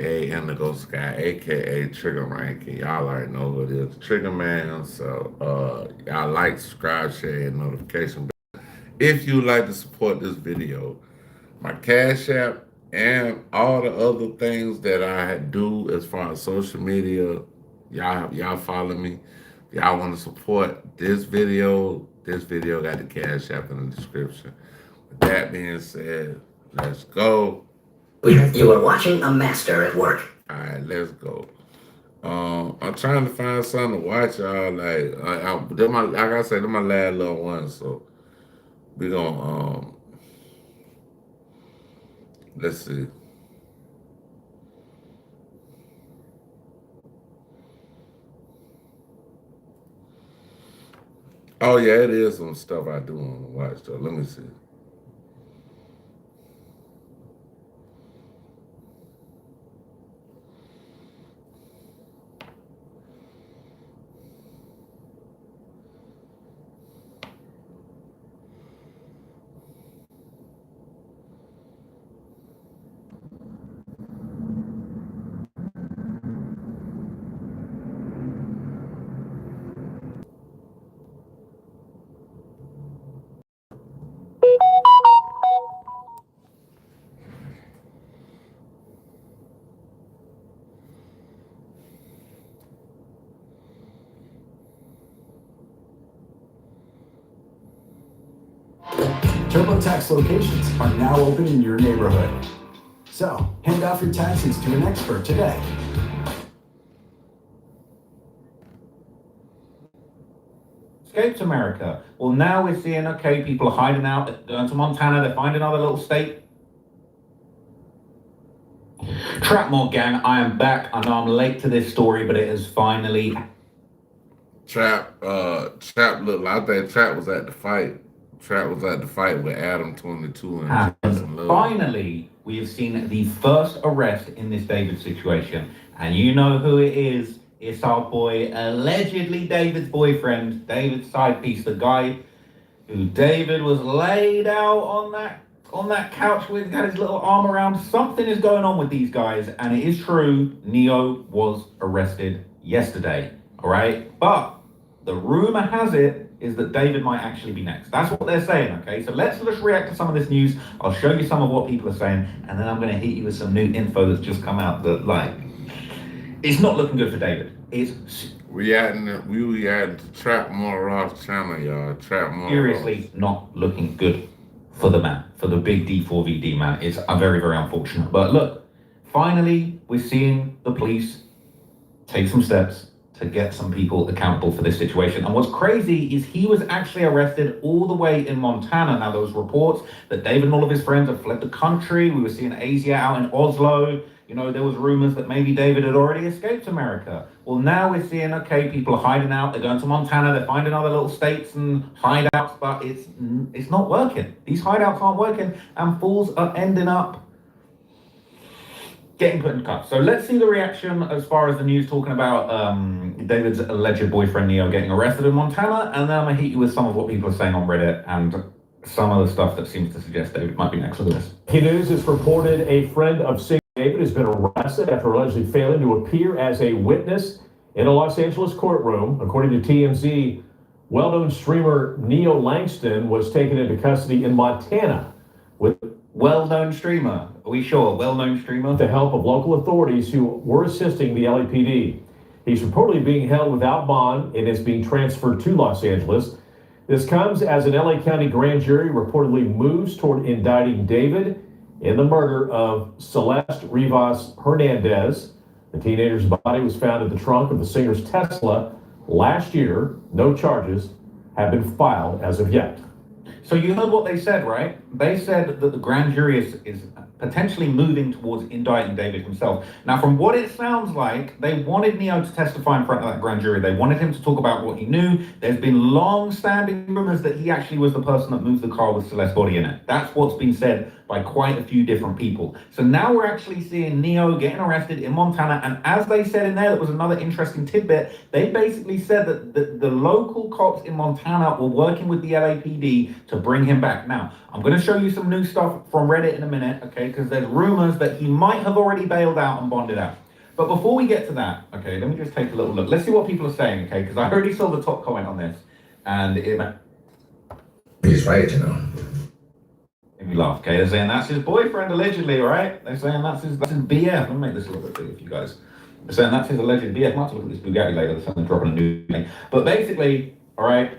Indigo Sky, aka Trigger Ranking. Y'all already know who it is, Trigger Man. So y'all like, subscribe, share, and notification bell. If you like to support this video, my Cash App and all the other things that I do as far as social media, y'all follow me. Y'all want to support this video? This video got the Cash App in the description. With that being said, let's go. You are watching a master at work. All right, let's go. I'm trying to find something to watch, y'all. Like I said, they're my last little ones. So we gonna let's see. Oh yeah, it is some stuff I do want to watch though. Let me see. TurboTax locations are now open in your neighborhood. So, hand off your taxes to an expert today. Escaped America. Well, now we're seeing, okay, people are hiding out, going to Montana, they find another little state. Trapmore gang, I am back. I know I'm late to this story, but it is finally... Trap looked like, I think Trap was at the fight. Trap was at the fight with Adam 22 and finally, we have seen the first arrest in this David situation. And you know who it is. It's our boy, allegedly David's boyfriend, David's side piece, the guy who David was laid out on that couch with, got his little arm around. Something is going on with these guys, and it is true, Neo was arrested yesterday, all right? But the rumor has it is that David might actually be next. That's what they're saying, okay? So let's just react to some of this news. I'll show you some of what people are saying, and then I'm gonna hit you with some new info that's just come out that, like, it's not looking good for David. It's reacting to Trapmore Ross channel, y'all. Trapmore seriously Ross. Not looking good for the man, for the big D4VD man. It's very, very unfortunate. But look, finally, we're seeing the police take some steps to get some people accountable for this situation. And what's crazy is he was actually arrested all the way in Montana. Now, there was reports that David and all of his friends had fled the country. We were seeing Asia out in Oslo. You know, there was rumors that maybe David had already escaped America. Well, now we're seeing, okay, people are hiding out. They're going to Montana. They're finding other little states and hideouts, but it's not working. These hideouts aren't working, and fools are ending up getting put in cuffs. So let's see the reaction as far as the news talking about David's alleged boyfriend Neo getting arrested in Montana, and then I'm gonna hit you with some of what people are saying on Reddit and some of the stuff that seems to suggest David might be next to this. Key News has reported a friend of Sing David has been arrested after allegedly failing to appear as a witness in a Los Angeles courtroom. According to TMZ, well-known streamer Neo Langston was taken into custody in Montana with well-known streamer. Are we sure? Well-known streamer? the help of local authorities who were assisting the LAPD. He's reportedly being held without bond and is being transferred to Los Angeles. This comes as an LA County grand jury reportedly moves toward indicting David in the murder of Celeste Rivas Hernandez. The teenager's body was found in the trunk of the singer's Tesla last year. No charges have been filed as of yet. So you heard what they said, right? They said that the grand jury is potentially moving towards indicting David himself. Now, from what it sounds like, they wanted Neo to testify in front of that grand jury. They wanted him to talk about what he knew. There's been long-standing rumors that he actually was the person that moved the car with Celeste's body in it. That's what's been said by quite a few different people. So now we're actually seeing Neo getting arrested in Montana. And as they said in there, that was another interesting tidbit. They basically said that the local cops in Montana were working with the LAPD to bring him back. Now, I'm going to show you some new stuff from Reddit in a minute, okay? Because there's rumors that he might have already bailed out and bonded out. But before we get to that, okay, let me just take a little look. Let's see what people are saying, okay? Because I already saw the top comment on this. And He's right, you know. made me laugh, okay? They're saying that's his boyfriend, allegedly, all right? They're saying that's his BF. Let me make this a little bit bigger for you guys. They're saying that's his alleged BF. I might have to look at this Bugatti later. There's something dropping a new thing. But basically, all right,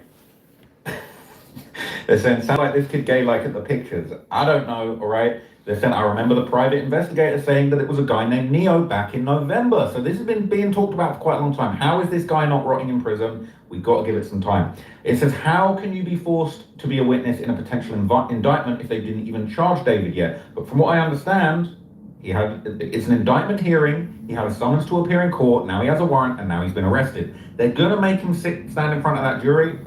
they're saying, sound like this kid gay like at the pictures. I don't know, all right? They're saying, I remember the private investigator saying that it was a guy named Neo back in November. So this has been being talked about for quite a long time. How is this guy not rotting in prison? We've got to give it some time. It says, how can you be forced to be a witness in a potential indictment if they didn't even charge David yet? But from what I understand, it's an indictment hearing. He had a summons to appear in court. Now he has a warrant, and now he's been arrested. They're going to make him stand in front of that jury,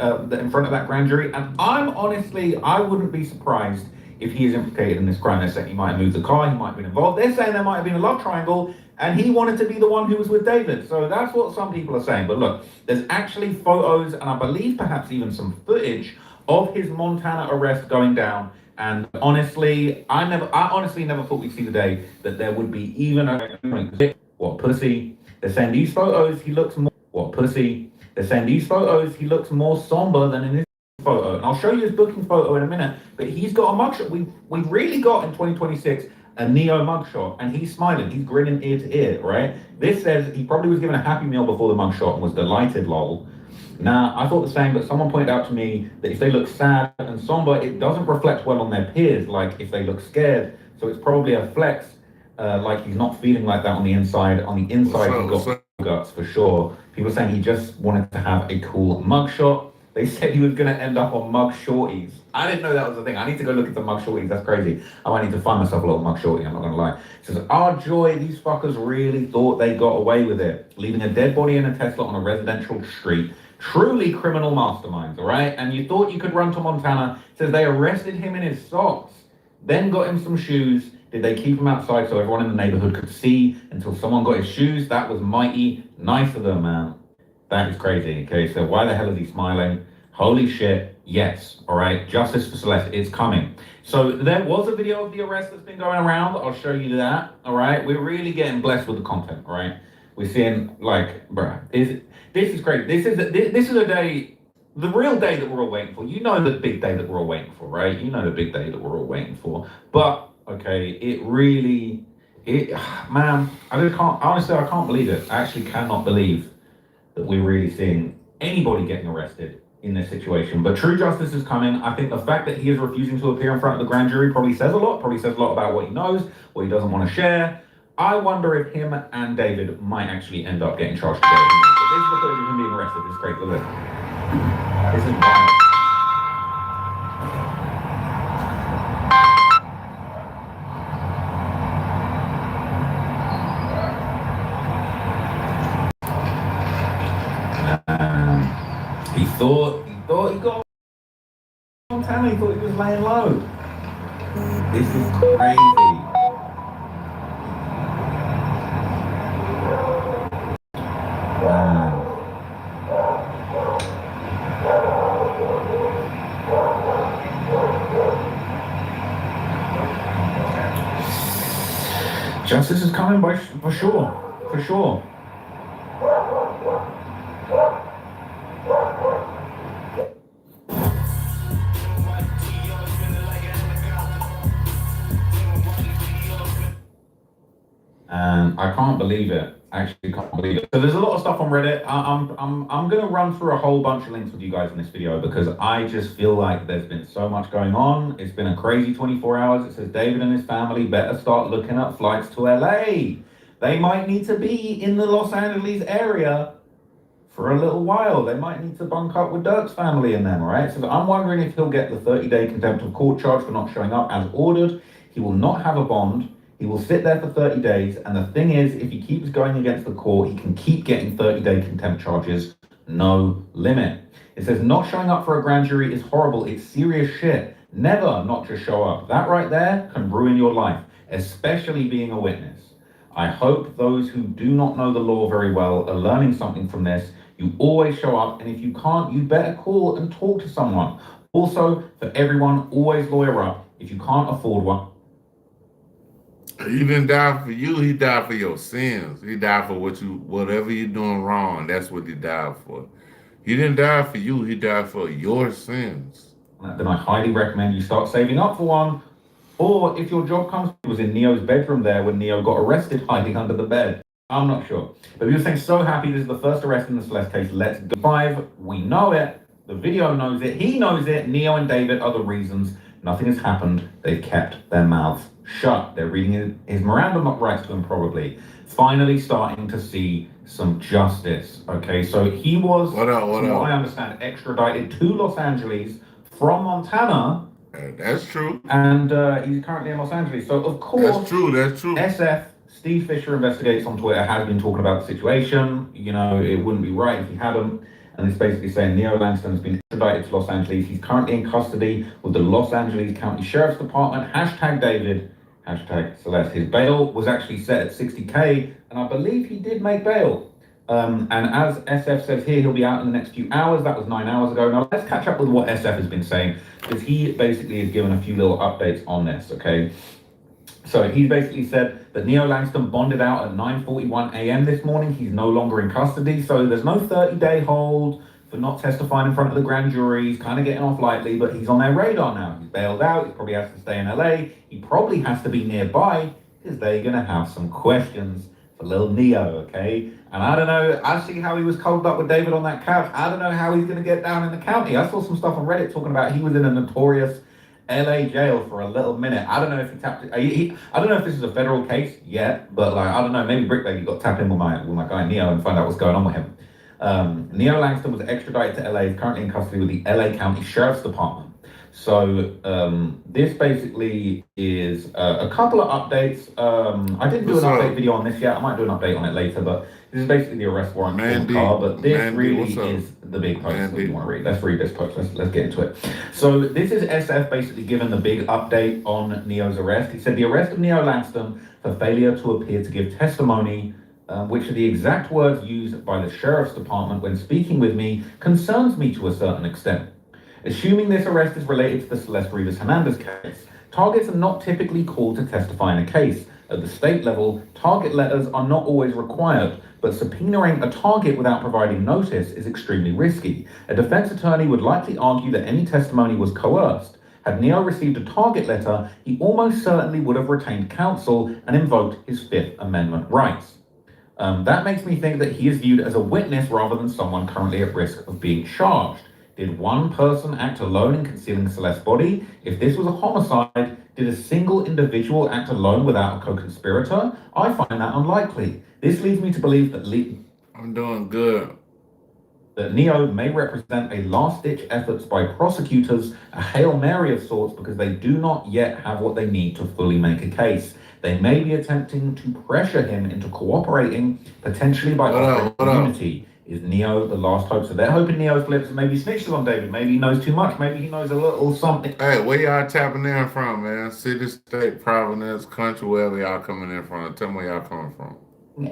in front of that grand jury. And I wouldn't be surprised if he is implicated in this crime. They're saying he might have moved the car, he might have been involved. They're saying there might have been a love triangle, and he wanted to be the one who was with David. So that's what some people are saying. But look, there's actually photos, and I believe perhaps even some footage of his Montana arrest going down. And honestly, I honestly never thought we'd see the day that there would be even a what pussy. They're saying these photos, he looks more what pussy. They're saying these photos, he looks more somber than in his photo. And I'll show you his booking photo in a minute. But he's got a mugshot. We've really got in 2026 a Neo mugshot, and he's smiling, he's grinning ear to ear, right? This says he probably was given a Happy Meal before the mugshot and was delighted, lol. Now, I thought the same, but someone pointed out to me that if they look sad and somber, it doesn't reflect well on their peers, like if they look scared. So it's probably a flex, like he's not feeling like that on the inside. On the inside, he's got guts for sure. People are saying he just wanted to have a cool mugshot. They said he was going to end up on mug shorties. I didn't know that was the thing. I need to go look at the mug shorties. That's crazy. I might need to find myself a little mug shorty. I'm not going to lie. It says, our joy, these fuckers really thought they got away with it. Leaving a dead body in a Tesla on a residential street. Truly criminal masterminds, all right? And you thought you could run to Montana. It says they arrested him in his socks, then got him some shoes. Did they keep him outside so everyone in the neighborhood could see until someone got his shoes? That was mighty nice of them, man. That is crazy. Okay, so why the hell is he smiling? Holy shit, yes, all right? Justice for Celeste is coming. So there was a video of the arrest that's been going around. I'll show you that, all right? We're really getting blessed with the content, all right? We're seeing, like, bruh, this is crazy. This is a day, the real day that we're all waiting for. You know the big day that we're all waiting for, right? You know the big day that we're all waiting for. But, okay, man, honestly, I can't believe it. I actually cannot believe that we're really seeing anybody getting arrested in this situation. But true justice is coming. I think the fact that he is refusing to appear in front of the grand jury probably says a lot about what he knows, what he doesn't want to share. I wonder if him and David might actually end up getting charged together. But this is the footage of him being arrested. This is great. Look at this. This is wild. He thought he got Montana. He thought he was laying low. This is crazy. Justice is coming for sure. And I can't believe it. I actually can't believe it. So there's a lot of stuff on Reddit. I'm gonna run through a whole bunch of links with you guys in this video because I just feel like there's been so much going on. It's been a crazy 24 hours. It says David and his family better start looking at flights to LA. They might need to be in the Los Angeles area for a little while. They might need to bunk up with Dirk's family and them, all right? So I'm wondering if he'll get the 30-day contempt of court charge for not showing up as ordered. He will not have a bond. He will sit there for 30 days. And the thing is, if he keeps going against the court, he can keep getting 30-day contempt charges, no limit. It says not showing up for a grand jury is horrible. It's serious shit. Never not just show up. That right there can ruin your life, especially being a witness. I hope those who do not know the law very well are learning something from this. You always show up, and if you can't, you better call and talk to someone. Also, for everyone, always lawyer up if you can't afford one. He didn't die for you. He died for your sins. He died for whatever you're doing wrong. That's what he died for. He didn't die for you. He died for your sins. Then I highly recommend you start saving up for one. Or if your job comes, it was in Neo's bedroom there when Neo got arrested hiding under the bed. I'm not sure. But we were saying so happy this is the first arrest in the Celeste case. Let's go. 5. We know it. The video knows it. He knows it. Neo and David are the reasons. Nothing has happened. They've kept their mouths shut. They're reading his Miranda rights to him probably. Finally starting to see some justice. Okay, so he was, what I understand, extradited to Los Angeles from Montana. That's true. And he's currently in Los Angeles. So, of course, that's true. SF, Steve Fisher Investigates on Twitter, has been talking about the situation. You know, it wouldn't be right if he hadn't. And it's basically saying Neo Langston has been extradited to Los Angeles. He's currently in custody with the Los Angeles County Sheriff's Department. Hashtag David, hashtag Celeste. His bail was actually set at $60K, and I believe he did make bail. And as SF says here, he'll be out in the next few hours. That was 9 hours ago. Now let's catch up with what SF has been saying, because he basically has given a few little updates on this, okay? So he basically said that Neo Langston bonded out at 9:41 a.m. this morning. He's no longer in custody, so there's no 30-day hold for not testifying in front of the grand jury. He's kind of getting off lightly, but he's on their radar now. He's bailed out. He probably has to stay in LA. He probably has to be nearby because they're going to have some questions for little Neo, okay? And I don't know, I see how he was cuddled up with David on that couch. I don't know how he's going to get down in the county. I saw some stuff on Reddit talking about he was in a notorious LA jail for a little minute. I don't know if he tapped it. I don't know if this is a federal case yet, but like, I don't know, maybe Brick Lady got tapped in with my guy Neo and find out what's going on with him. Neo Langston was extradited to LA, is currently in custody with the LA County Sheriff's Department. So this basically is a couple of updates. I didn't do an update video on this yet. I might do an update on it later, but this is basically the arrest warrant for the car. But this really is the big post that you want to read. Let's read this post. Let's get into it. So this is SF basically giving the big update on Neo's arrest. He said the arrest of Neo Langston for failure to appear to give testimony, which are the exact words used by the Sheriff's Department when speaking with me, concerns me to a certain extent. Assuming this arrest is related to the Celeste Rivas Hernandez case, targets are not typically called to testify in a case. At the state level, target letters are not always required, but subpoenaing a target without providing notice is extremely risky. A defense attorney would likely argue that any testimony was coerced. Had Neo received a target letter, he almost certainly would have retained counsel and invoked his Fifth Amendment rights. That makes me think that he is viewed as a witness rather than someone currently at risk of being charged. Did one person act alone in concealing Celeste's body? If this was a homicide, did a single individual act alone without a co-conspirator? I find that unlikely. This leads me to believe that I'm doing good. That Neo may represent a last-ditch efforts by prosecutors, a Hail Mary of sorts, because they do not yet have what they need to fully make a case. They may be attempting to pressure him into cooperating, potentially by offering immunity. Is Neo the last hope? So they're hoping Neo flips and maybe snitches on David. Maybe he knows too much. Maybe he knows a little something. Hey, where y'all tapping in from, man? City, state, province, country, wherever y'all coming in from. Tell me where y'all coming from.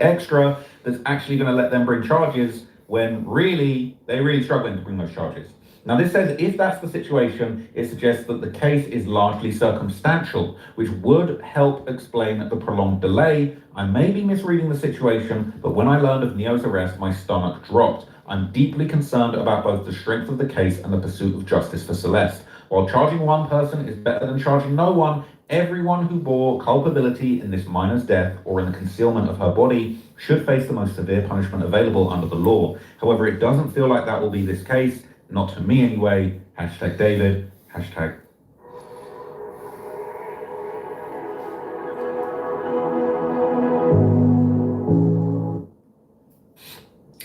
Extra that's actually going to let them bring charges when really they're really struggling to bring those charges. Now this says if that's the situation, it suggests that the case is largely circumstantial, which would help explain the prolonged delay. I may be misreading the situation, but when I learned of Neo's arrest, my stomach dropped. I'm deeply concerned about both the strength of the case and the pursuit of justice for Celeste. While charging one person is better than charging no one, everyone who bore culpability in this minor's death or in the concealment of her body should face the most severe punishment available under the law. However, it doesn't feel like that will be this case. Not to me anyway. Hashtag David. Hashtag.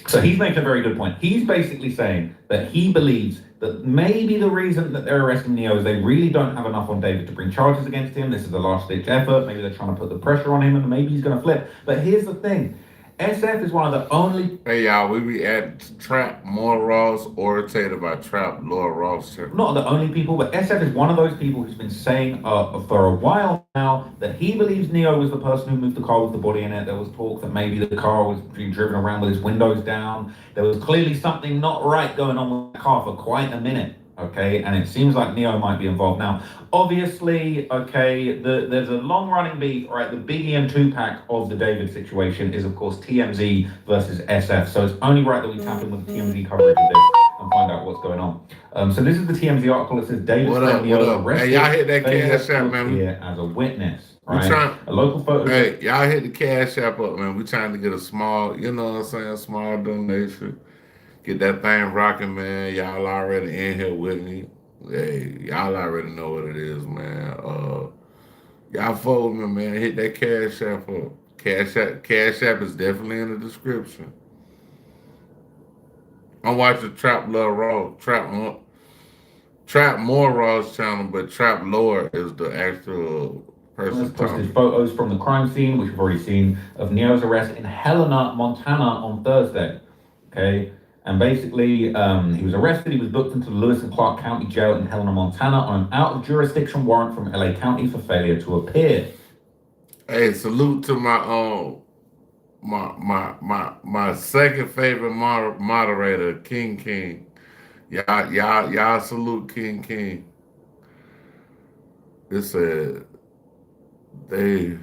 So he's making a very good point. He's basically saying that he believes that maybe the reason that they're arresting Neo is they really don't have enough on David to bring charges against him. This is a last-ditch effort. Maybe they're trying to put the pressure on him and maybe he's going to flip. But here's the thing. SF is one of the only, Hey y'all, we be at Trap More Ross, irritated by Trap Laura Ross. not the only people, but SF is one of those people who's been saying for a while now that he believes Neo was the person who moved the car with the body in it. There was talk that maybe the car was being driven around with its windows down. There was clearly something not right going on with the car for quite a minute. Okay, and it seems like Neo might be involved now. Obviously, okay, there's a long-running beef, right? The Biggie and Tupac of the David situation is, of course, TMZ versus SF. So it's only right that we tap in with the TMZ coverage of this and find out what's going on. So this is the TMZ article. It says David's friend Neo arrested. Hey, y'all hit that cash app, man. Here as a witness, right? A local photo. Hey, y'all hit the cash app up, man. We trying to get a small, you know what I'm saying, small donation. Get that thing rocking, man. Y'all already in here with me. Hey, y'all already know what it is, man. Y'all follow me, man. Hit that cash app up. Cash app is definitely in the description. I'm watching Trap Love Raw, Trap More Raw's channel, but Trap Lower is the actual person. Posted photos from the crime scene, which we've already seen, of Neo's arrest in Helena, Montana on Thursday. Okay. And basically, he was arrested. He was booked into the Lewis and Clark County Jail in Helena, Montana on an out-of-jurisdiction warrant from LA County for failure to appear. Hey, salute to my second favorite moderator, King. Y'all salute King. It said they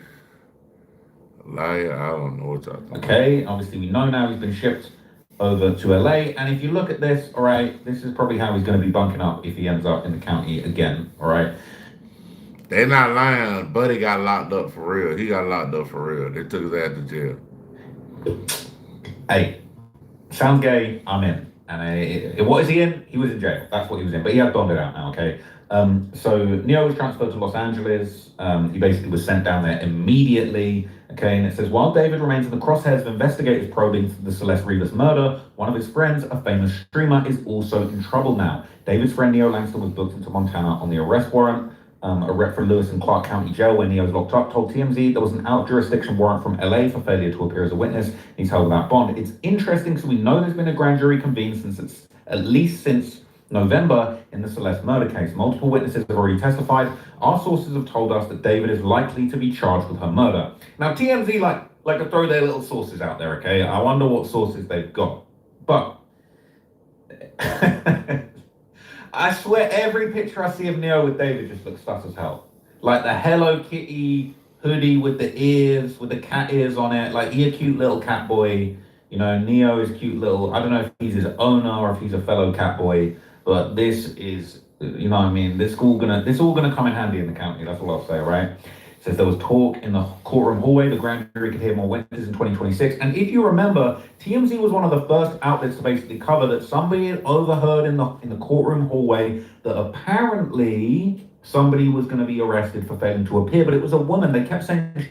lie. I don't know what y'all think. Okay, obviously we know now he's been shipped over to LA, and if you look at this, all right, this is probably how he's going to be bunking up if he ends up in the county again, all right? They're not lying. Buddy got locked up for real. He got locked up for real. They took his ass to jail. Hey, sounds gay, I'm in. And what is he in? He was in jail. That's what he was in, but he has bonded it out now, okay? So Neo was transferred to Los Angeles. He basically was sent down there immediately. Okay, and it says, while David remains in the crosshairs of investigators probing the Celeste Rivas murder, one of his friends, a famous streamer, is also in trouble now. David's friend Neo Langston was booked into Montana on the arrest warrant. A rep for Lewis and Clark County Jail, where Neo's locked up, told TMZ there was an out-of-jurisdiction warrant from LA for failure to appear as a witness. He's held without bond. It's interesting, so we know there's been a grand jury convened since November in the Celeste murder case. Multiple witnesses have already testified. Our sources have told us that David is likely to be charged with her murder. Now, TMZ like to throw their little sources out there, okay? I wonder what sources they've got. But I swear every picture I see of Neo with David just looks sus as hell. Like the Hello Kitty hoodie with the ears, with the cat ears on it. Like, he a cute little cat boy. You know, Neo is cute little, I don't know if he's his owner or if he's a fellow cat boy, but this is, you know what I mean? This all gonna come in handy in the county. That's all I'll say, right? It says there was talk in the courtroom hallway. The grand jury could hear more witnesses in 2026. And if you remember, TMZ was one of the first outlets to basically cover that somebody had overheard in the courtroom hallway that apparently somebody was going to be arrested for failing to appear, but it was a woman. They kept saying,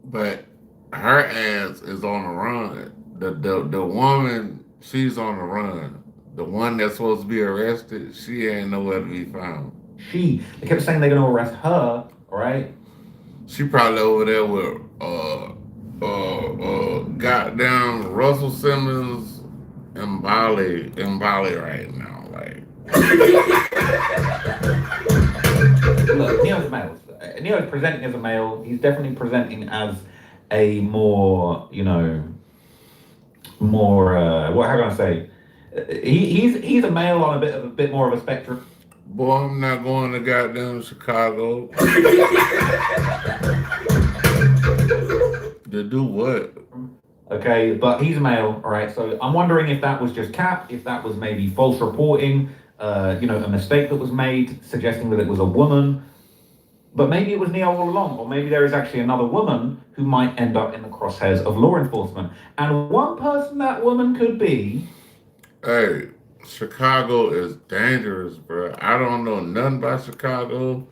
but her ass is on the run. The woman, she's on the run. The one that's supposed to be arrested, she ain't nowhere to be found. They kept saying they're going to arrest her, all right? She probably over there with goddamn Russell Simmons and Bali right now. Like, look, Neo's a male. Neo's presenting as a male. He's definitely presenting as a more, you know, how can I say? He's a male on a bit more of a spectrum. Boy, I'm not going to goddamn Chicago. To do what? Okay, but he's a male, all right? So I'm wondering if that was just cap, if that was maybe false reporting, you know, a mistake that was made, suggesting that it was a woman. But maybe it was Neo all along, or maybe there is actually another woman who might end up in the crosshairs of law enforcement. And one person that woman could be... Hey, Chicago is dangerous, bro. I don't know nothing about Chicago.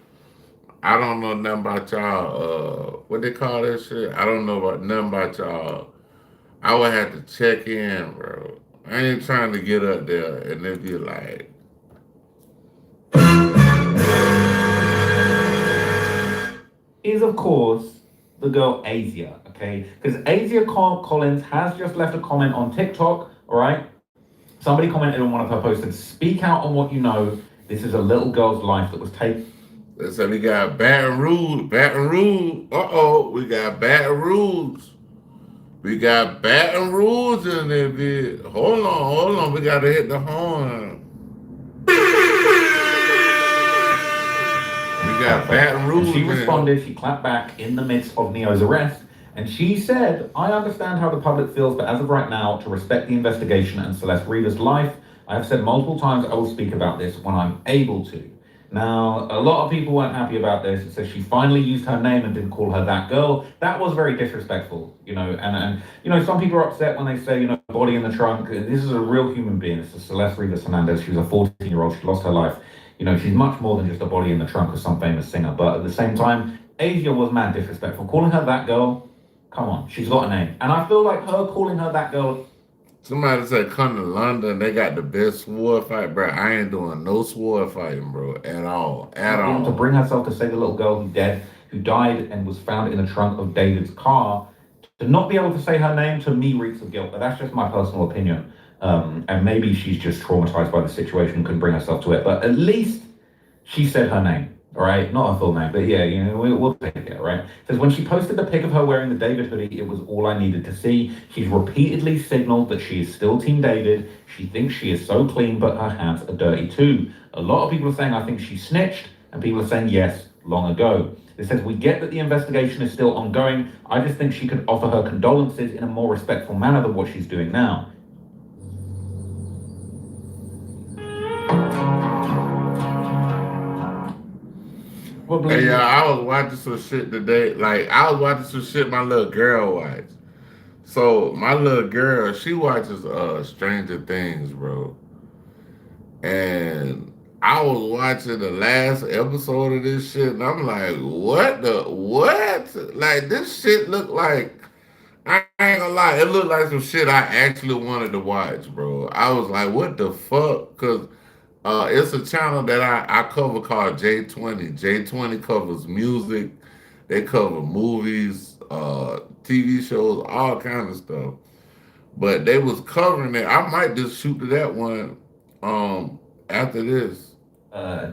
I don't know nothing about y'all, what they call that shit? I don't know nothing about y'all. I would have to check in, bro. I ain't trying to get up there and then be like... is, of course, the girl Asia, okay? Because Asia Collins has just left a comment on TikTok, all right? Somebody commented on one of her posts and speak out on what you know. This is a little girl's life that was taken. So we got Baton Rouge. Baton Rouge. Uh-oh, we got Baton Rouge. We got Baton Rouge in there, bitch. Hold on. We got to hit the horn. We got Baton Rouge. And she responded, she clapped back in the midst of Neo's arrest. And she said, I understand how the public feels, but as of right now, to respect the investigation and Celeste Rivas' life, I have said multiple times I will speak about this when I'm able to. Now, a lot of people weren't happy about this. It says she finally used her name and didn't call her that girl. That was very disrespectful, you know, and you know, some people are upset when they say, you know, body in the trunk. This is a real human being. This is Celeste Rivas Hernandez. She was a 14-year-old. She lost her life. You know, she's much more than just a body in the trunk of some famous singer. But at the same time, Asia was mad disrespectful. Calling her that girl, come on, she's got a name. And I feel like her calling her that girl. Somebody said, come to London, they got the best sword fight, bro. I ain't doing no sword fighting, bro, at all. To bring herself to save the little girl who died and was found in the trunk of David's car, to not be able to say her name, to me, reeks of guilt. But that's just my personal opinion. And maybe she's just traumatized by the situation and couldn't bring herself to it. But at least she said her name. All right, not her full name, but yeah, you know, we'll take it, right? It says, when she posted the pic of her wearing the David hoodie, it was all I needed to see. She's repeatedly signaled that she is still Team David. She thinks she is so clean, but her hands are dirty too. A lot of people are saying, I think she snitched, and people are saying, yes, long ago. It says, we get that the investigation is still ongoing. I just think she could offer her condolences in a more respectful manner than what she's doing now. Hey, y'all, I was watching some shit today. Like, I was watching some shit my little girl watched. So, my little girl, she watches Stranger Things, bro. And I was watching the last episode of this shit, and I'm like, what? Like, this shit look like, I ain't gonna lie, it looked like some shit I actually wanted to watch, bro. I was like, what the fuck? Because it's a channel that I cover called J20. J20 covers music, they cover movies, TV shows, all kinds of stuff. But they was covering it. I might just shoot to that one after this.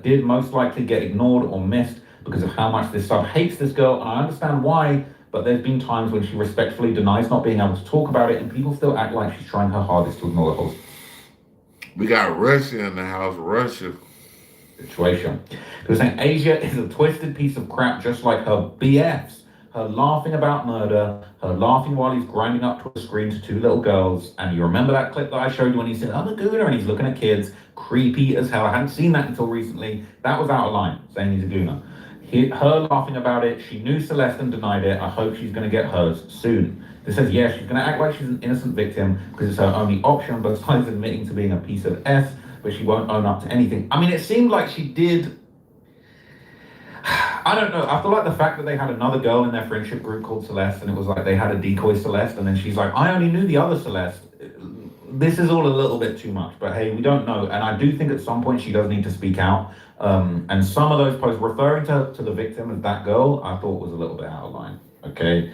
Did most likely get ignored or missed because of how much this sub hates this girl, and I understand why, but there's been times when she respectfully denies not being able to talk about it, and people still act like she's trying her hardest to ignore the whole We got Russia in the house, Russia. Situation. They're saying Asia is a twisted piece of crap just like her BFs. Her laughing about murder, her laughing while he's grinding up to a screen to two little girls. And you remember that clip that I showed you when he said, I'm a gooner, and he's looking at kids. Creepy as hell. I hadn't seen that until recently. That was out of line, saying he's a gooner. Her laughing about it. She knew Celeste and denied it. I hope she's going to get hers soon. It says, yes, she's going to act like she's an innocent victim because it's her only option, besides admitting to being a piece of S, but she won't own up to anything. I mean, it seemed like she did. I don't know. I feel like the fact that they had another girl in their friendship group called Celeste, and it was like they had a decoy Celeste, and then she's like, I only knew the other Celeste. This is all a little bit too much, but hey, we don't know. And I do think at some point she does need to speak out. And some of those posts referring to the victim as that girl, I thought was a little bit out of line. Okay.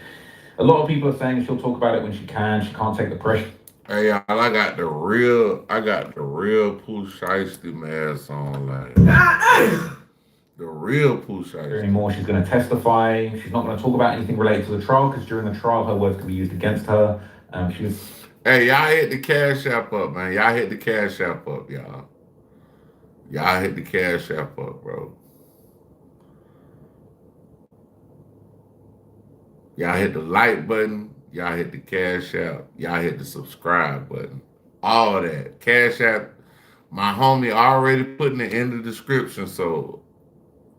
A lot of people are saying she'll talk about it when she can. She can't take the pressure. Hey, y'all, I got the real Pooh Shiesty mask on, like. The real Pooh Shiesty. Anymore. She's going to testify. She's not going to talk about anything related to the trial because during the trial, her words can be used against her. She was. Hey, y'all hit the Cash App up, man. Y'all hit the Cash App up, y'all. Y'all hit the Cash App up, bro. Y'all hit the like button. Y'all hit the Cash App. Y'all hit the subscribe button. All that. Cash App. My homie already putting it in the description, so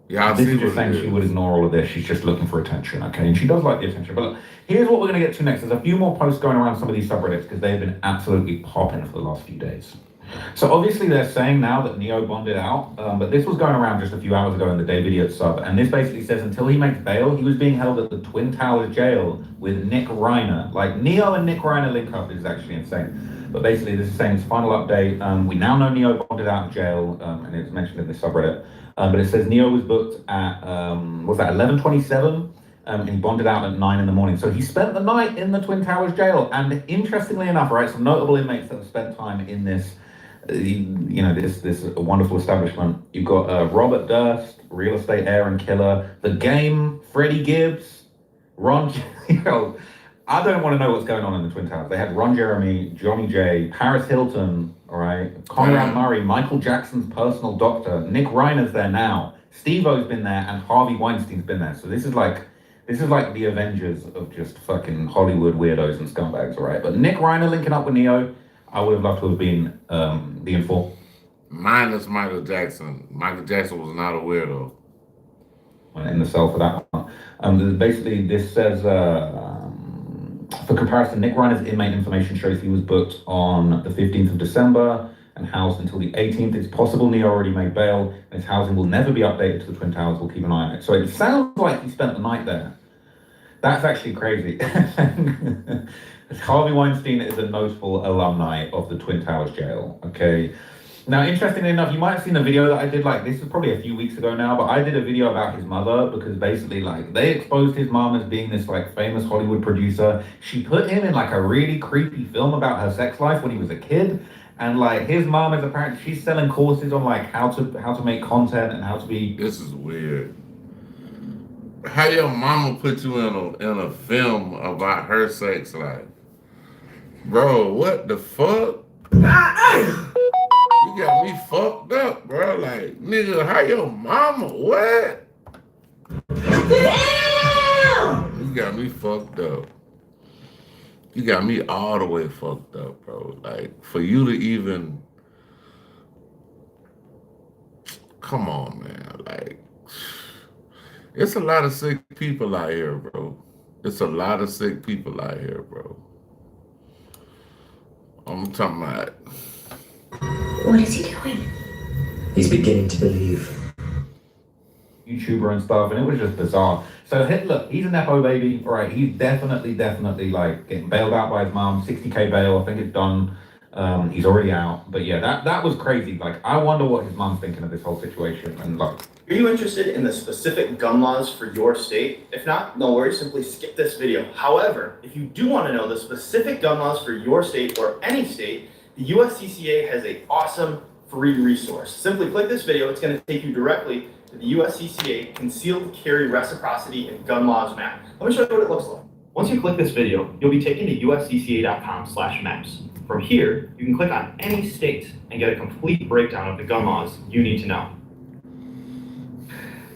y'all see what saying she would ignore all of this. She's just looking for attention, okay? And she does like the attention. But look, here's what we're going to get to next. There's a few more posts going around some of these subreddits because they've been absolutely popping for the last few days. So obviously they're saying now that Neo bonded out, but this was going around just a few hours ago in the David Idiot sub, and this basically says until he makes bail, he was being held at the Twin Towers jail with Nick Reiner. Like, Neo and Nick Reiner link up is actually insane. But basically this is saying it's final update. We now know Neo bonded out of jail, and it's mentioned in this subreddit. But it says Neo was booked at, 11:27 and he bonded out at 9 in the morning. So he spent the night in the Twin Towers jail. And interestingly enough, right, some notable inmates that have spent time in this, this wonderful establishment. You've got Robert Durst, real estate heir and killer, The Game, Freddie Gibbs, Ron, I don't want to know what's going on in the Twin Towers. They had Ron Jeremy, Johnny J, Paris Hilton, all right, Conrad Murray, Michael Jackson's personal doctor, Nick Reiner's there now, Steve-O's been there, and Harvey Weinstein's been there. So this is like the Avengers of just fucking Hollywood weirdos and scumbags, all right? But Nick Reiner linking up with Neo, I would have loved to have been the informant. Minus Michael Jackson. Michael Jackson was not a weirdo. In the cell for that one. Basically, this says, for comparison, Nick Reiner's inmate information shows he was booked on the 15th of December and housed until the 18th. It's possible Neo already made bail, and his housing will never be updated to the Twin Towers. We'll keep an eye on it. So it sounds like he spent the night there. That's actually crazy. Harvey Weinstein is a notable alumni of the Twin Towers jail, okay? Now, interestingly enough, you might have seen a video that I did, this is probably a few weeks ago now, but I did a video about his mother because basically, they exposed his mom as being this, famous Hollywood producer. She put him in, a really creepy film about her sex life when he was a kid. And, his mom is apparently, she's selling courses on, how to make content and how to be... This is weird. How your mama put you in a film about her sex life? Bro, what the fuck? You got me fucked up, bro. Nigga, how your mama? What? Damn! You got me fucked up. You got me all the way fucked up, bro. For you to even... Come on, man. It's a lot of sick people out here, bro. It's a lot of sick people out here, bro. I'm talking about... What is he doing? He's beginning to believe. YouTuber and stuff, and it was just bizarre. So look, he's a Nepo baby, right? He's definitely getting bailed out by his mom, 60K bail, I think it's done. He's already out. But yeah, that was crazy. I wonder what his mom's thinking of this whole situation. And Are you interested in the specific gun laws for your state? If not, no worries, simply skip this video. However, if you do want to know the specific gun laws for your state or any state, the USCCA has an awesome free resource. Simply click this video, it's going to take you directly to the USCCA Concealed Carry Reciprocity and Gun Laws map. Let me show you what it looks like. Once you click this video, you'll be taken to uscca.com/maps. From here, you can click on any state and get a complete breakdown of the gun laws you need to know.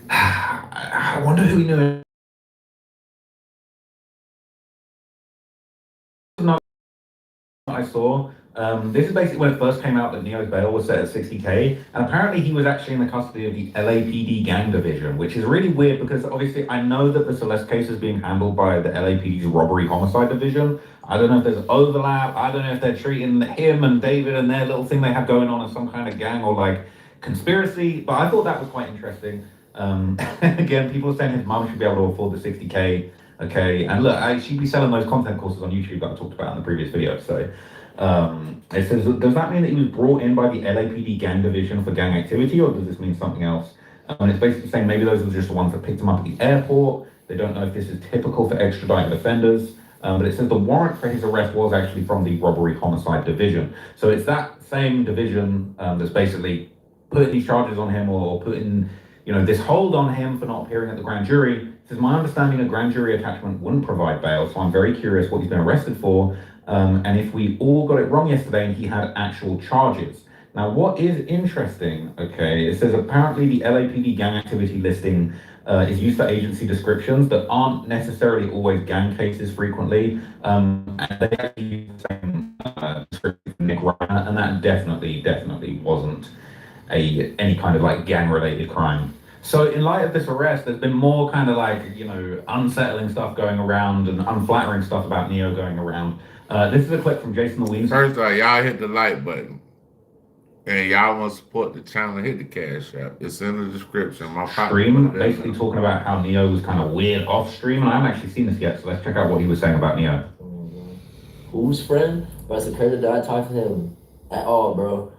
I wonder who he knew. I saw. This is basically when it first came out that Neo's bail was set at 60K, and apparently he was actually in the custody of the LAPD gang division, which is really weird because obviously I know that the Celeste case is being handled by the LAPD's robbery homicide division. I don't know if there's overlap. I don't know if they're treating him and David and their little thing they have going on as some kind of gang or conspiracy, but I thought that was quite interesting. Again, people are saying his mom should be able to afford the 60K. Okay, and look, she'd be selling those content courses on YouTube that I talked about in the previous video. So it says, does that mean that he was brought in by the LAPD gang division for gang activity, or does this mean something else? And it's basically saying maybe those were just the ones that picked him up at the airport. They don't know if this is typical for extradited offenders. But it says the warrant for his arrest was actually from the robbery homicide division. So it's that same division that's basically put these charges on him or putting, this hold on him for not appearing at the grand jury. It says, my understanding a grand jury attachment wouldn't provide bail, so I'm very curious what he's been arrested for. And if we all got it wrong yesterday and he had actual charges. Now, what is interesting, okay, it says apparently the LAPD gang activity listing is used for agency descriptions that aren't necessarily always gang cases frequently. And they actually use the same description for Nick Reiner, and that definitely wasn't any kind of gang-related crime. So in light of this arrest, there's been more kind of unsettling stuff going around and unflattering stuff about Neo going around. This is a clip from Jason Louise. First of all, y'all hit the like button. And y'all want to support the channel, hit the Cash App. It's in the description. My stream, basically talking about how Neo was kind of weird off stream. And I haven't actually seen this yet, so let's check out what he was saying about Neo. Whose friend? Bro, it's crazy that I talked to him at all, bro.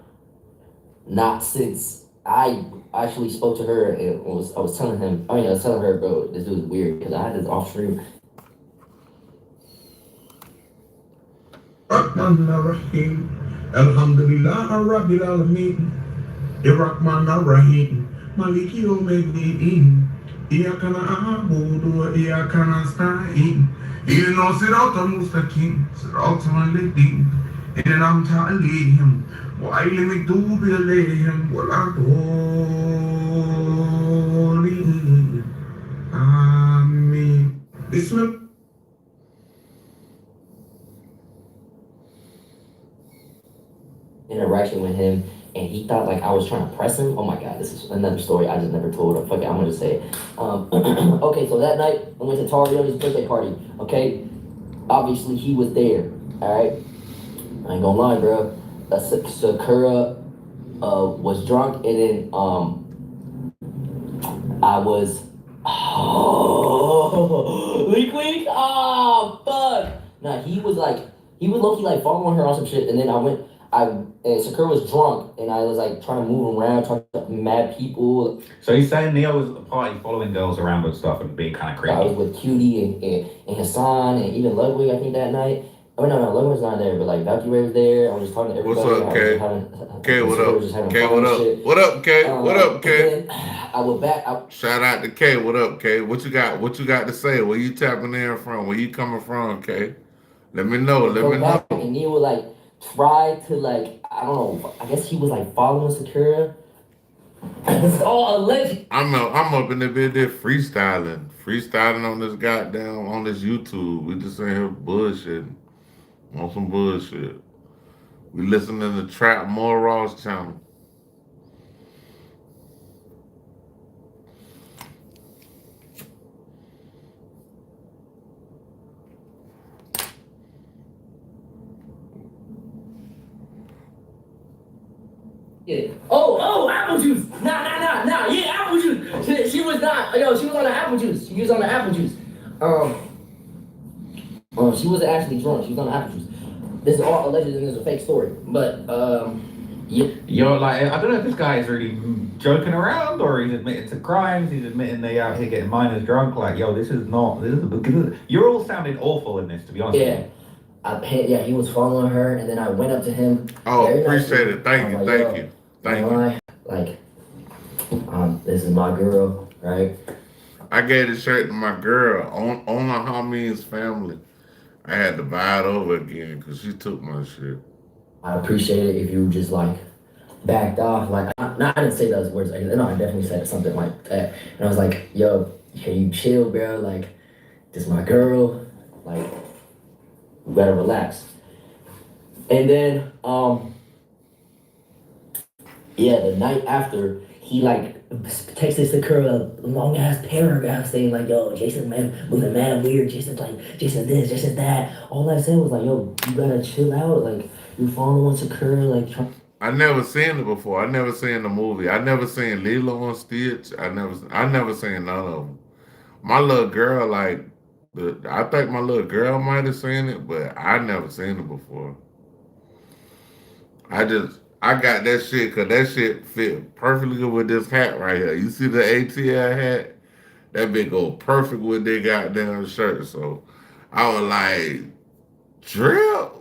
Not since I actually spoke to her and I was telling him, I was telling her, bro, this dude's weird because I had this off stream. Rahman Rahim, Alhamdulillah Rabbil Alameen, Rahman Rahim, Maliki Yawmiddin, Iyyaka na'budu wa iyyaka nasta'in, Ihdinas siratal mustaqim, siratal ladhina an'amta 'alayhim, ghayril maghdubi 'alayhim waladdallin. Amen. Bismillah. Interaction with him, and he thought like I was trying to press him. Oh my god, this is another story I just never told him. Fuck it, I'm gonna say it. Okay, so that night I went to Tario's birthday party. Okay, obviously he was there. All right, I ain't gonna lie, bro. Sakura was drunk, and then I was leak. Oh fuck. Nah, he was low-key like following her on some shit, and then and Sakura was drunk, and I was like trying to move around, trying to mad people. So he's saying Neo was at the party following girls around with stuff and being kind of creepy. I was with Cutie and Hassan and even Ludwig, I think, that night. I mean, no, Ludwig's not there, but like Valkyrie was there. I was just talking to everybody. What's up, Kay? Kay, what up? Kay, what up? What up, Kay? What up, Kay? I went back. Shout out to Kay. What up, Kay? What you got? What you got to say? Where you tapping in from? Where you coming from, Kay? Let me know. Let me know. And Neo would like try to like, I don't know. I guess he was like following Sakura. It's all alleged. I'm up in the bed there freestyling on this goddamn on this YouTube. We just in here bullshitting on some bullshit. We listening to Trap More Raw's channel. Yeah. Oh, apple juice. Nah. Yeah, apple juice. She was not. Yo, she was on the apple juice. She was on the apple juice. She wasn't actually drunk. She was on the apple juice. This is all alleged and this is a fake story. But yeah. You're like, I don't know if this guy is really joking around or he's admitting to crimes. He's admitting they out here getting minors drunk. Like, yo, this is you're all sounding awful in this, to be honest. Yeah. He was following her, and then I went up to him. Oh, appreciate it. Thank you. Like, this is my girl, right? I gave the shirt to my girl on the homie's family. I had to buy it over again because she took my shit. I appreciate it if you just like backed off. Like, I didn't say those words. No, I definitely said something like that. And I was like, yo, can you chill, bro? Like, this is my girl. Like, you better relax. And then, the night after, he like texted Sakura a long ass paragraph saying like, yo, Jason man moving mad weird. Jason this, Jason that. All I said was like, yo, you gotta chill out. Like, you're following Sakura. Like, I never seen it before. I never seen the movie. I never seen Lilo and Stitch. I never seen none of them. My little girl, I think my little girl might have seen it, but I never seen it before. I got that shit because that shit fit perfectly with this hat right here. You see the ATL hat? That bitch go perfect with their goddamn shirt. So I was like, drip.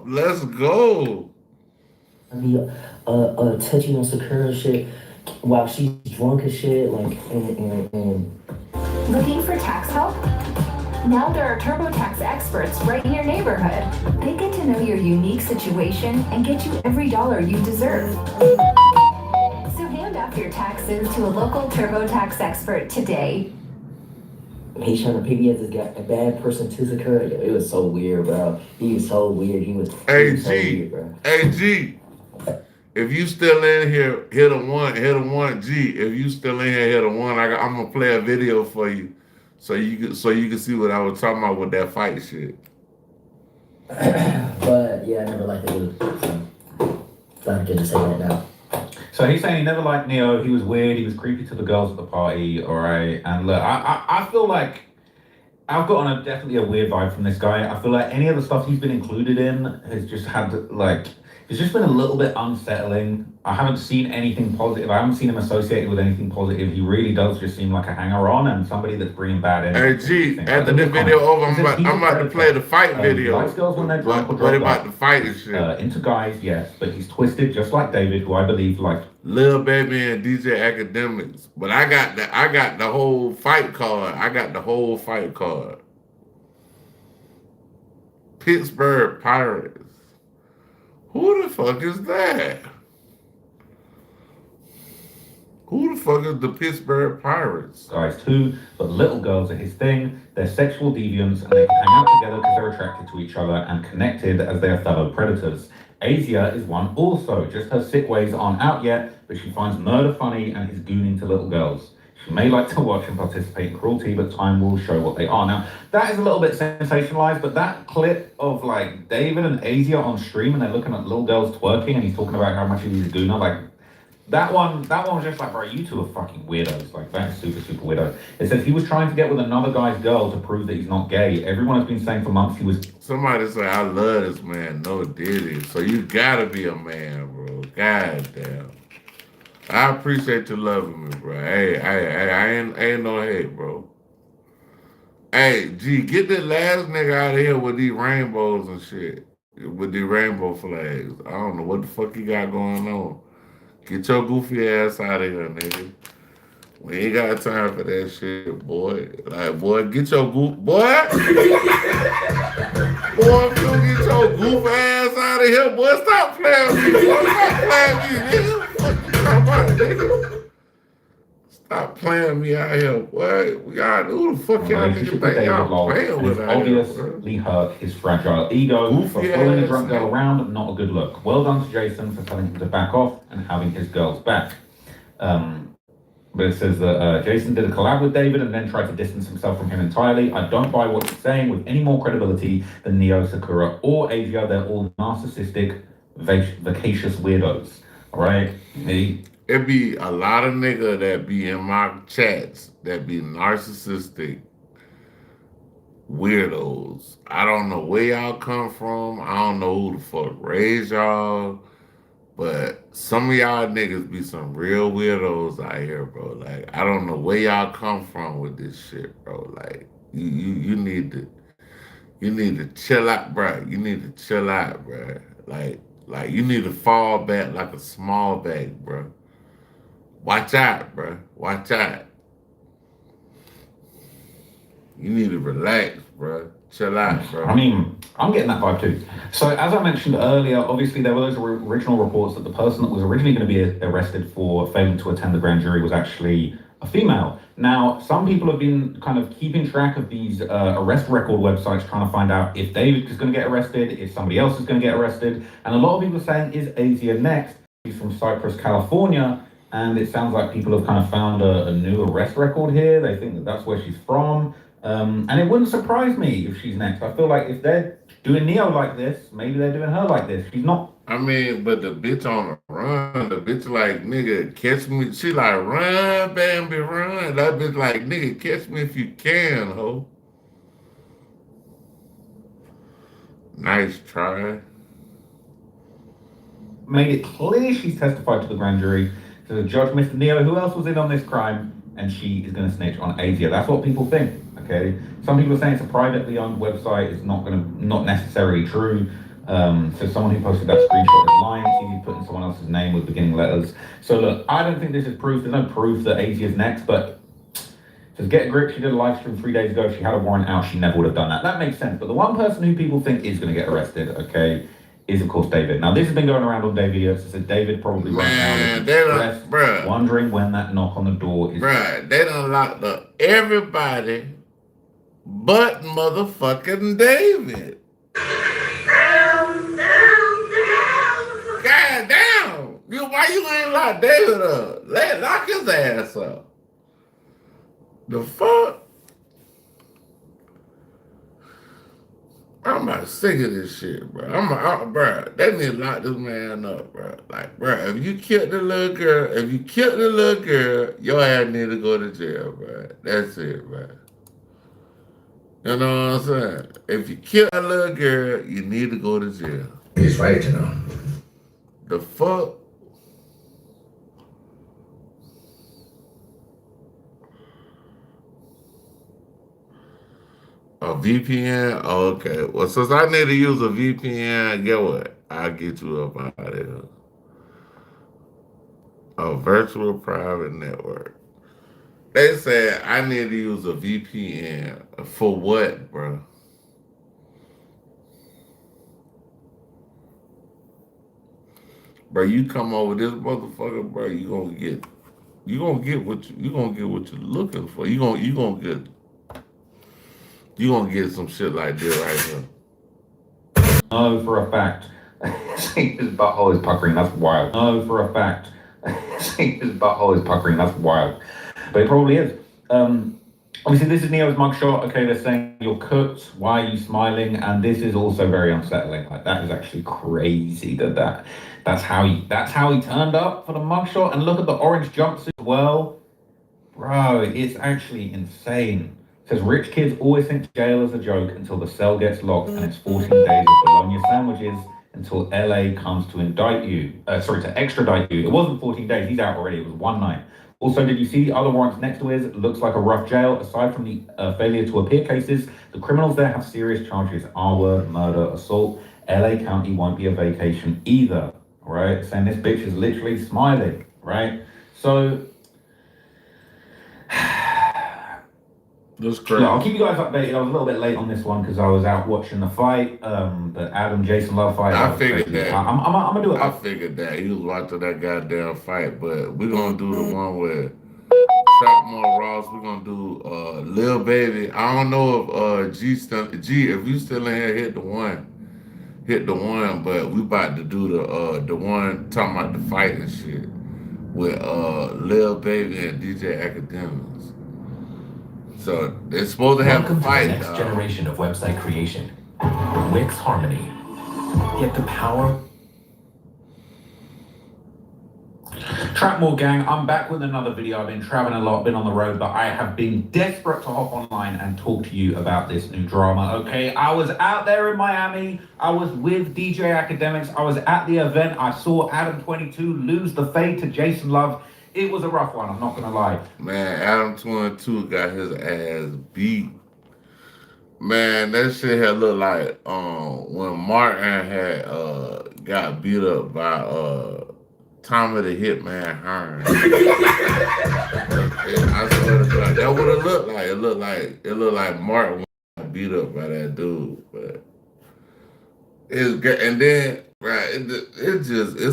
Let's go. I mean, touching on Sakura shit while she's drunk as shit, like, and. Looking for tax help? Now there are TurboTax experts right in your neighborhood. They get to know your unique situation and get you every dollar you deserve. So hand off your taxes to a local TurboTax expert today. He's trying to pick me as a bad person to Sakura. It was so weird, bro. He was so weird. He was so weird, bro. Hey, G. If you still in here, hit a one, G. If you still in here, hit a one. I'm gonna play a video for you, so you can see what I was talking about with that fight shit. But yeah, I never liked the dude. So I'm just saying that now. So he's saying he never liked Neo. He was weird. He was creepy to the girls at the party. All right, and look, I feel like I've gotten definitely a weird vibe from this guy. I feel like any of the stuff he's been included in has just had like. If It's just been a little bit unsettling. I haven't seen anything positive. I haven't seen him associated with anything positive. He really does just seem like a hanger-on and somebody that's bringing bad energy. Hey, G, after this video over, I'm about to play the fight video. He likes girls when they're drunk or What drugged about up. the fight and shit? Into guys, yes, but he's twisted just like David, who I believe likes Lil Baby and DJ Academics. But I got the whole fight card. I got the whole fight card. Pittsburgh Pirates. Who the fuck is that? Who the fuck is the Pittsburgh Pirates? guys too, but little girls are his thing. They're sexual deviants and they can hang out together because they're attracted to each other and connected as they are fellow predators. Asia is one also. Just her sick ways aren't out yet, but she finds murder funny and is gooning to little girls. She may like to watch and participate in cruelty, but time will show what they are. Now, that is a little bit sensationalized, but that clip of like David and Asia on stream and they're looking at little girls twerking and he's talking about how much he's a gooner, like that one was just like, bro, you two are fucking weirdos. Like, that is super, super weirdo. It says he was trying to get with another guy's girl to prove that he's not gay. Everyone has been saying for months he was... Somebody say, I love this man. No Diddy. So you gotta be a man, bro. God damn. I appreciate you loving me, bro. Hey, I ain't no hate, bro. Hey, G, get the last nigga out of here with these rainbows and shit. With these rainbow flags. I don't know what the fuck you got going on. Get your goofy ass out of here, nigga. We ain't got time for that shit, boy. Like, boy, get your goof... Boy! Boy, if you don't get your goof ass out of here, boy, stop playing with me. Boy, stop playing with me, nigga. What you talking about, nigga? Stop playing me out here, boy. Y'all, who the fuck y'all niggas think y'all playing with out here, obviously hurt his fragile ego for following a drunk girl around, not a good look. Well done to Jason for telling him to back off and having his girls back. But it says that Jason did a collab with David and then tried to distance himself from him entirely. I don't buy what he's saying with any more credibility than Neo, Sakura, or Asia. They're all narcissistic, vacacious weirdos. All right? It be a lot of nigga that be in my chats that be narcissistic weirdos. I don't know where y'all come from. I don't know who the fuck raised y'all. But some of y'all niggas be some real weirdos out here, bro. Like, I don't know where y'all come from with this shit, bro. Like, you need to chill out, bro. You need to chill out, bro. Like you need to fall back like a small bag, bro. Watch out, bro. Watch out. You need to relax, bro. Chill out, bro. I mean, I'm getting that vibe too. So as I mentioned earlier, obviously there were those original reports that the person that was originally going to be arrested for failing to attend the grand jury was actually a female. Now, some people have been kind of keeping track of these arrest record websites trying to find out if David is going to get arrested, if somebody else is going to get arrested. And a lot of people are saying, is Asia next? She's from Cypress, California. And it sounds like people have kind of found a new arrest record here. They think that that's where she's from. And it wouldn't surprise me if she's next. I feel like if they're doing Neo like this, maybe they're doing her like this. She's not. I mean, but the bitch on the run, the bitch like, nigga, catch me. She like, run, Bambi, run. That bitch like, nigga, catch me if you can, ho. Nice try. Made it clear she's testified to the grand jury. So the judge, Mr. Neo, who else was in on this crime? And she is going to snitch on Asia. That's what people think, okay? Some people are saying it's a privately owned website. It's not necessarily true. So someone who posted that screenshot is lying. He's putting someone else's name with beginning letters. So look, I don't think this is proof. There's no proof that Asia is next, but just get a grip. She did a live stream 3 days ago. If she had a warrant out, she never would have done that. That makes sense. But the one person who people think is going to get arrested, okay, is of course David. Now this has been going around on David. So said David probably right now is stressed, wondering when that knock on the door is. Bruh, they done locked up everybody but motherfucking David. God damn! Why you ain't lock David up? Lock his ass up. The fuck? I'm about sick of this shit, bro. Bro, they need to lock this man up, bro. Like, bro, if you killed the little girl, your ass need to go to jail, bro. That's it, bro. You know what I'm saying? If you kill a little girl, you need to go to jail. He's right, you know. The fuck? A VPN? Oh, okay. Well, since I need to use a VPN, get what? I'll get you up out of here. A virtual private network. They said I need to use a VPN. For what, bro? Bro, you come over this motherfucker, bro, you gonna get what you're looking for. You gonna get some shit like this right here. No, for a fact. His butthole is puckering, that's wild. No, for a fact. His butthole is puckering, that's wild. But it probably is. Obviously, this is Neo's mugshot. Okay, they're saying you're cooked. Why are you smiling? And this is also very unsettling. Like, that is actually crazy that's how he turned up for the mugshot. And look at the orange jumpsuit as well. Bro, it's actually insane. It says rich kids always think jail is a joke until the cell gets locked and it's 14 days of bologna sandwiches until LA comes to indict you. To extradite you. It wasn't 14 days. He's out already. It was one night. Also, did you see the other warrants next to his? It looks like a rough jail. Aside from the failure to appear cases, the criminals there have serious charges: R-word, murder, assault. LA County won't be a vacation either, right? Saying this bitch is literally smiling, right? So, That's crazy. yeah, I'll keep you guys updated. I was a little bit late on this one because I was out watching the fight, the Adam Jason Love fight. I figured that. I'm gonna do it. I figured that. He was watching that goddamn fight, but we're gonna do the one with Trapmore Ross. We're gonna do Lil Baby. I don't know if G, if you still in here, hit the one, but we about to do the one talking about the fight and shit with Lil Baby and DJ Academics. So they're supposed to have a fight. Welcome to the next generation of website creation. Wix Harmony. Get the power. Trapmore gang, I'm back with another video. I've been traveling a lot, been on the road, but I have been desperate to hop online and talk to you about this new drama, okay? I was out there in Miami. I was with DJ Academics. I was at the event. I saw Adam 22 lose the fade to Jason Love. It was a rough one, I'm not gonna lie. Man, Adam 22 got his ass beat. Man, that shit had looked like when Martin had got beat up by Tommy the Hitman Hearn. I swear to God, that's what it looked like. It looked like Martin got beat up by that dude. But it's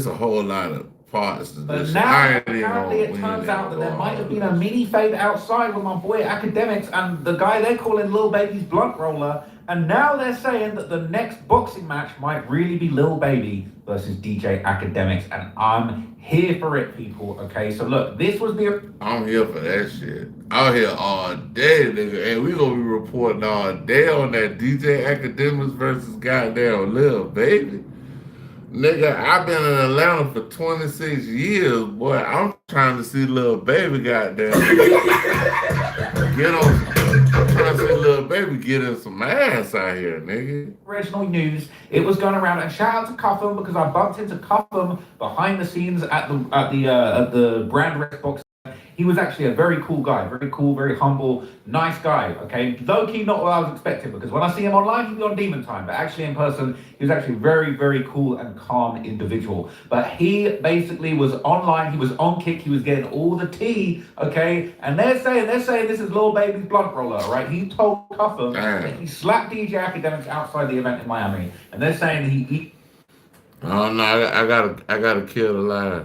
a whole lot of parts to But this. now, apparently it turns out that there might have been a mini fade outside with my boy Academics and the guy they're calling Lil Baby's blunt roller. And now they're saying that the next boxing match might really be Lil Baby versus DJ Academics. And I'm here for it, people, okay? So look, this was the... I'm here for that shit. I'm here all day, nigga. And we gonna be reporting all day on that DJ Academics versus goddamn Lil Baby. Nigga, I've been in Atlanta for 26 years, boy. I'm trying to see Lil Baby, goddamn. Get on. I'm trying to see Lil Baby get in some ass out here, nigga. Original news, it was going around, and shout out to Cuffham because I bumped into Cuffham behind the scenes at the Brand Rex box. He was actually a very cool guy, very cool, very humble, nice guy, okay? Low-key not what I was expecting, because when I see him online, he'd be on demon time, but actually in person, he was actually a very, very cool and calm individual. But he basically was online, he was on kick, he was getting all the tea, okay? And they're saying this is Lil Baby's blunt roller, right? He told Cuffham that he slapped DJ Academics outside the event in Miami, and they're saying he... Oh no, I gotta kill the lie.